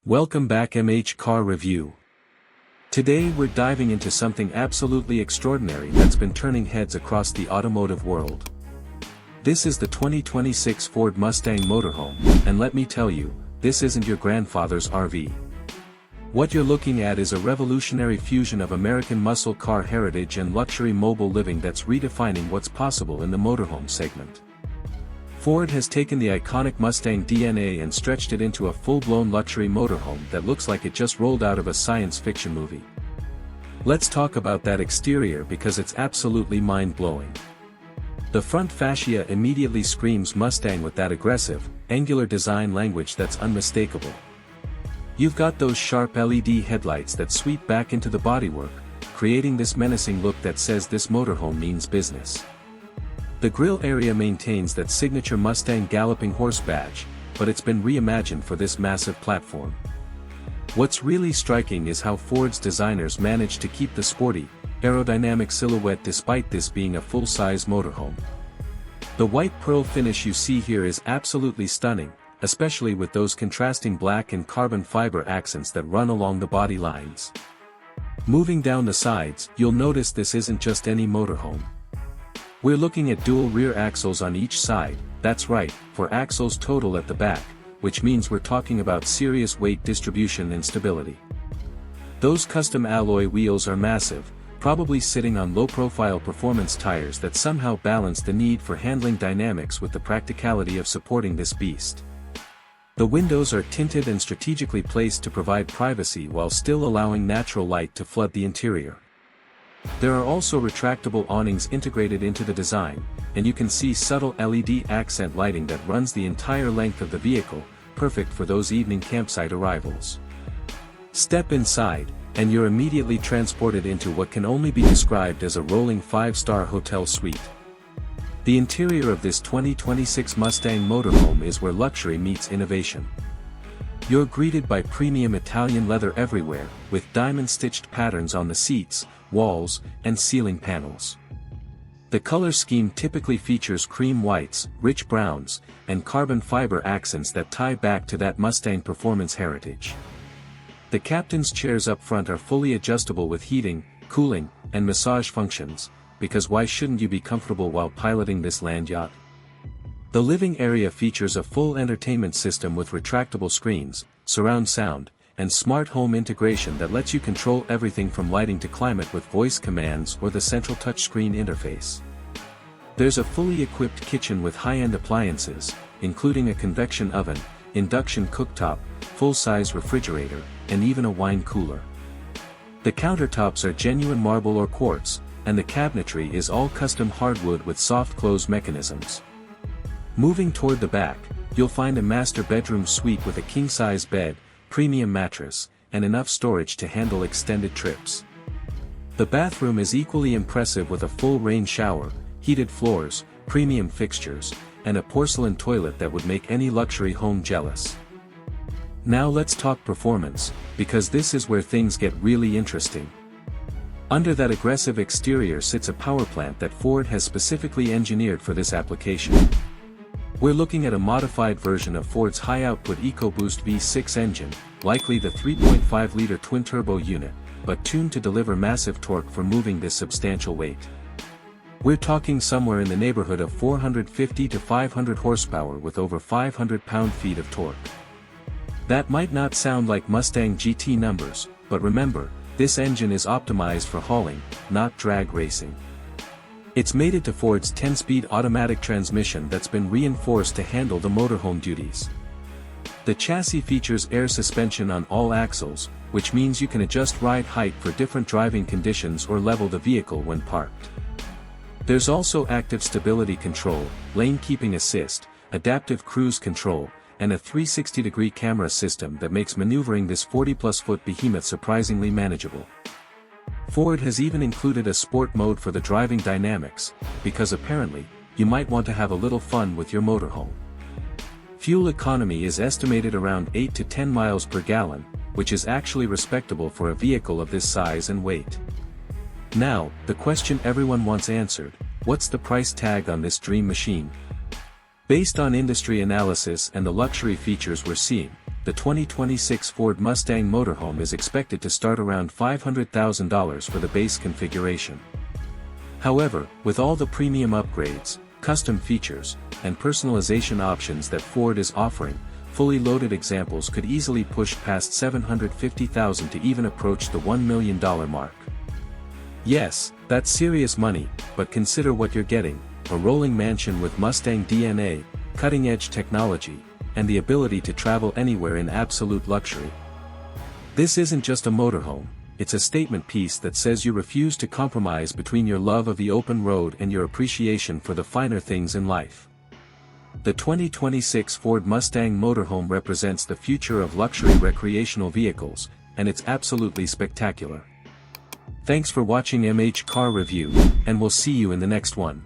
Welcome back MH Car Review. Today we're diving into something absolutely extraordinary that's been turning heads across the automotive world. This is the 2026 Ford Mustang Motorhome, and let me tell you, this isn't your grandfather's RV. What you're looking at is a revolutionary fusion of American muscle car heritage and luxury mobile living that's redefining what's possible in the motorhome segment. Ford has taken the iconic Mustang DNA and stretched it into a full-blown luxury motorhome that looks like it just rolled out of a science fiction movie. Let's talk about that exterior because it's absolutely mind-blowing. The front fascia immediately screams Mustang with that aggressive, angular design language that's unmistakable. You've got those sharp LED headlights that sweep back into the bodywork, creating this menacing look that says this motorhome means business. The grille area maintains that signature Mustang galloping horse badge, but it's been reimagined for this massive platform. What's really striking is how Ford's designers managed to keep the sporty, aerodynamic silhouette despite this being a full-size motorhome. The white pearl finish you see here is absolutely stunning, especially with those contrasting black and carbon fiber accents that run along the body lines. Moving down the sides, you'll notice this isn't just any motorhome. We're looking at dual rear axles on each side, that's right, 4 axles total at the back, which means we're talking about serious weight distribution and stability. Those custom alloy wheels are massive, probably sitting on low-profile performance tires that somehow balance the need for handling dynamics with the practicality of supporting this beast. The windows are tinted and strategically placed to provide privacy while still allowing natural light to flood the interior. There are also retractable awnings integrated into the design, and you can see subtle LED accent lighting that runs the entire length of the vehicle, perfect for those evening campsite arrivals. Step inside, and you're immediately transported into what can only be described as a rolling 5-star hotel suite. The interior of this 2026 Mustang motorhome is where luxury meets innovation. You're greeted by premium Italian leather everywhere, with diamond-stitched patterns on the seats, walls, and ceiling panels. The color scheme typically features cream whites, rich browns, and carbon fiber accents that tie back to that Mustang performance heritage. The captain's chairs up front are fully adjustable with heating, cooling, and massage functions, because why shouldn't you be comfortable while piloting this land yacht? The living area features a full entertainment system with retractable screens, surround sound, and smart home integration that lets you control everything from lighting to climate with voice commands or the central touchscreen interface. There's a fully equipped kitchen with high-end appliances, including a convection oven, induction cooktop, full-size refrigerator, and even a wine cooler. The countertops are genuine marble or quartz, and the cabinetry is all custom hardwood with soft close mechanisms. Moving toward the back, you'll find a master bedroom suite with a king-size bed, premium mattress, and enough storage to handle extended trips. The bathroom is equally impressive with a full rain shower, heated floors, premium fixtures, and a porcelain toilet that would make any luxury home jealous. Now let's talk performance, because this is where things get really interesting. Under that aggressive exterior sits a power plant that Ford has specifically engineered for this application. We're looking at a modified version of Ford's high-output EcoBoost V6 engine, likely the 3.5-liter twin-turbo unit, but tuned to deliver massive torque for moving this substantial weight. We're talking somewhere in the neighborhood of 450 to 500 horsepower with over 500 pound-feet of torque. That might not sound like Mustang GT numbers, but remember, this engine is optimized for hauling, not drag racing. It's mated to Ford's 10-speed automatic transmission that's been reinforced to handle the motorhome duties. The chassis features air suspension on all axles, which means you can adjust ride height for different driving conditions or level the vehicle when parked. There's also active stability control, lane keeping assist, adaptive cruise control, and a 360-degree camera system that makes maneuvering this 40-plus-foot behemoth surprisingly manageable. Ford has even included a sport mode for the driving dynamics, because apparently, you might want to have a little fun with your motorhome. Fuel economy is estimated around 8 to 10 miles per gallon, which is actually respectable for a vehicle of this size and weight. Now, the question everyone wants answered, what's the price tag on this dream machine? Based on industry analysis and the luxury features we're seeing, the 2026 Ford Mustang Motorhome is expected to start around $500,000 for the base configuration. However, with all the premium upgrades, custom features, and personalization options that Ford is offering, fully loaded examples could easily push past $750,000 to even approach the $1 million mark. Yes, that's serious money, but consider what you're getting: a rolling mansion with Mustang DNA, cutting-edge technology, and the ability to travel anywhere in absolute luxury. This isn't just a motorhome, it's a statement piece that says you refuse to compromise between your love of the open road and your appreciation for the finer things in life. The 2026 Ford Mustang Motorhome represents the future of luxury recreational vehicles, and it's absolutely spectacular. Thanks for watching MH Car Review, and we'll see you in the next one.